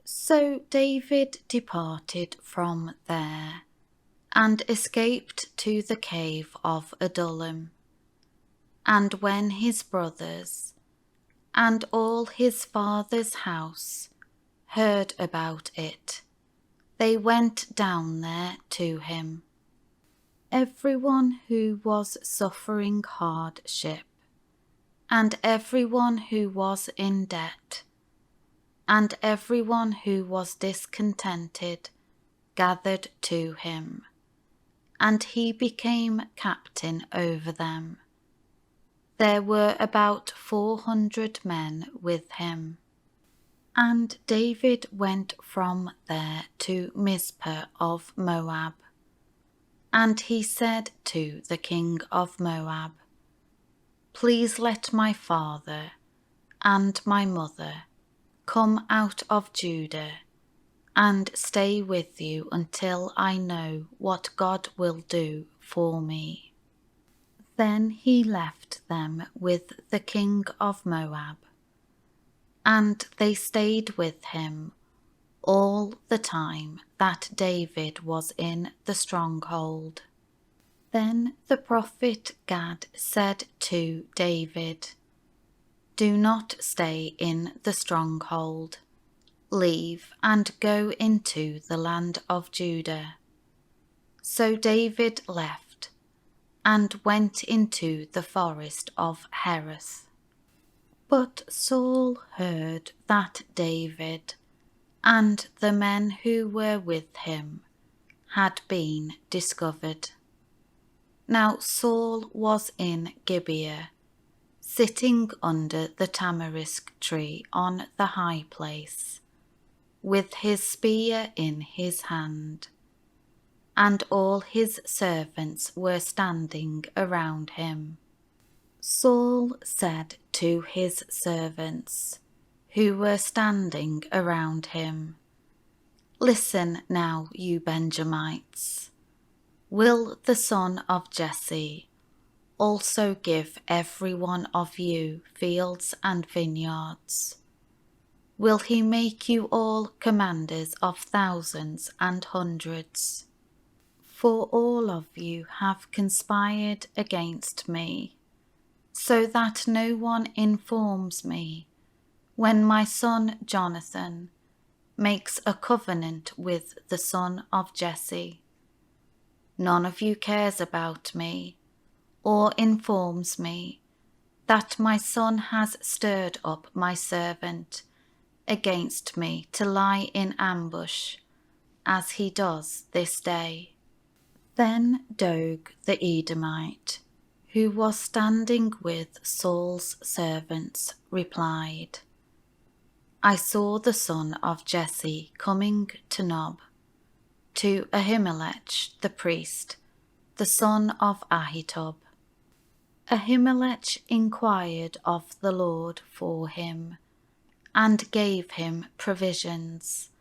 So David departed from there, and escaped to the cave of Adullam. And when his brothers and all his father's house heard about it, they went down there to him. Everyone who was suffering hardship, and everyone who was in debt, and everyone who was discontented gathered to him, and he became captain over them. There were about 400 men with him. And David went from there to Mizpah of Moab. And he said to the king of Moab, "Please let my father and my mother come out of Judah and stay with you until I know what God will do for me." Then he left them with the king of Moab, and they stayed with him all the time that David was in the stronghold. Then the prophet Gad said to David, "Do not stay in the stronghold. Leave and go into the land of Judah." So David left and went into the forest of Hereth. But Saul heard that David and the men who were with him had been discovered. Now Saul was in Gibeah, sitting under the tamarisk tree on the high place, with his spear in his hand, and all his servants were standing around him. Saul said to his servants, who were standing around him, "Listen now, you Benjamites. Will the son of Jesse also give every one of you fields and vineyards? Will he make you all commanders of thousands and hundreds? For all of you have conspired against me, so that no one informs me when my son Jonathan makes a covenant with the son of Jesse. None of you cares about me or informs me that my son has stirred up my servant against me to lie in ambush, as he does this day." Then Doeg the Edomite, who was standing with Saul's servants, replied, "I saw the son of Jesse coming to Nob, to Ahimelech the priest, the son of Ahitub. Ahimelech inquired of the Lord for him, and gave him provisions,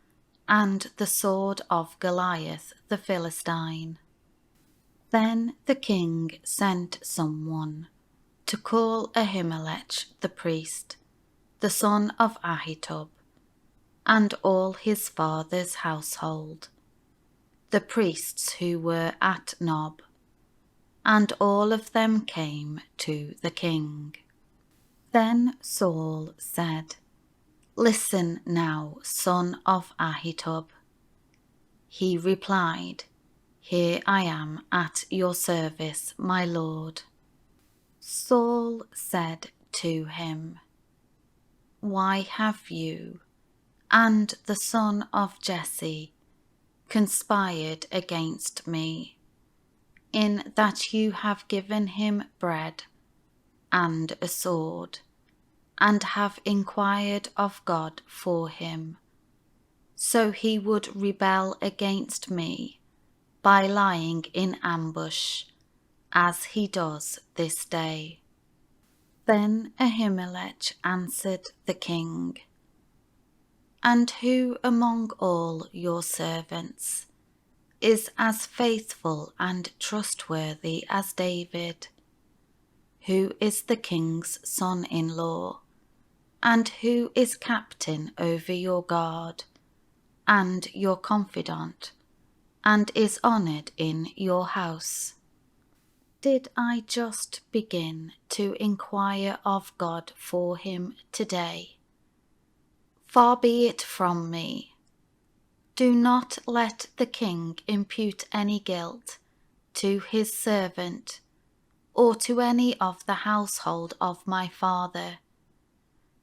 and the sword of Goliath the Philistine." Then the king sent someone to call Ahimelech the priest, the son of Ahitub, and all his father's household, the priests who were at Nob, and all of them came to the king. Then Saul said, "Listen now, son of Ahitub." He replied, "Here I am at your service, my lord." Saul said to him, "Why have you and the son of Jesse conspired against me, in that you have given him bread and a sword, and have inquired of God for him, so he would rebel against me by lying in ambush, as he does this day?" Then Ahimelech answered the king, "And who among all your servants is as faithful and trustworthy as David, who is the king's son-in-law, and who is captain over your guard, and your confidant, and is honoured in your house. Did I just begin to inquire of God for him today? Far be it from me. Do not let the king impute any guilt to his servant, or to any of the household of my father,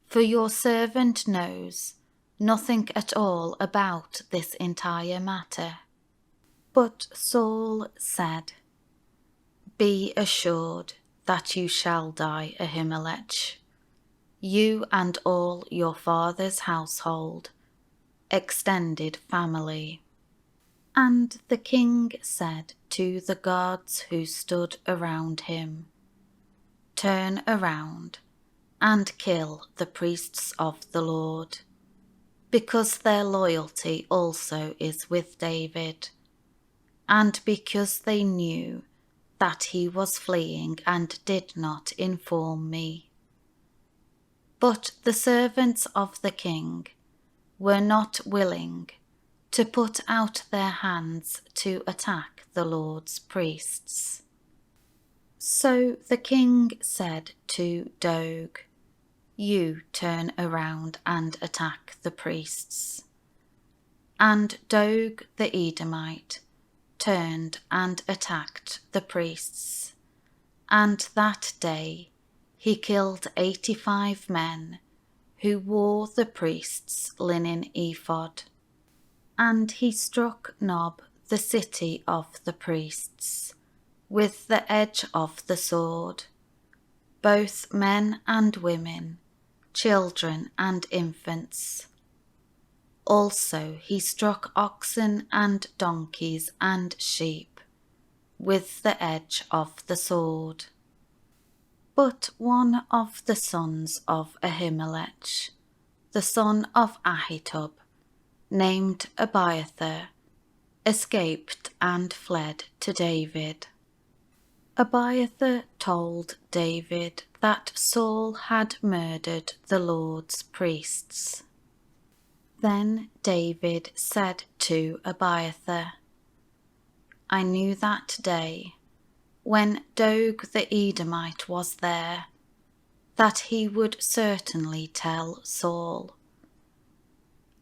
for your servant knows nothing at all about this entire matter. But Saul said, Be assured that you shall die, Ahimelech, you and all your father's household, extended family. And the king said to the guards who stood around him, Turn around and kill the priests of the Lord, because their loyalty also is with David, and because they knew that he was fleeing and did not inform me. But the servants of the king were not willing to put out their hands to attack the Lord's priests. So the king said to Doeg, You turn around and attack the priests. And Doeg the Edomite turned and attacked the priests, and that day he killed 85 men who wore the priest's linen ephod. And he struck Nob, the city of the priests, with the edge of the sword, both men and women, children and infants. Also he struck oxen and donkeys and sheep with the edge of the sword. But one of the sons of Ahimelech, the son of Ahitub, named Abiathar, escaped and fled to David. Abiathar told David that Saul had murdered the Lord's priests. Then David said to Abiathar, I knew that day, when Doeg the Edomite was there, that he would certainly tell Saul.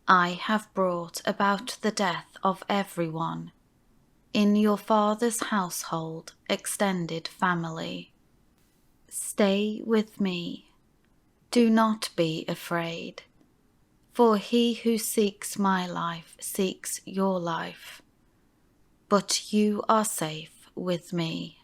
I have brought about the death of everyone in your father's household extended family. Stay with me, do not be afraid, for he who seeks my life seeks your life, but you are safe with me.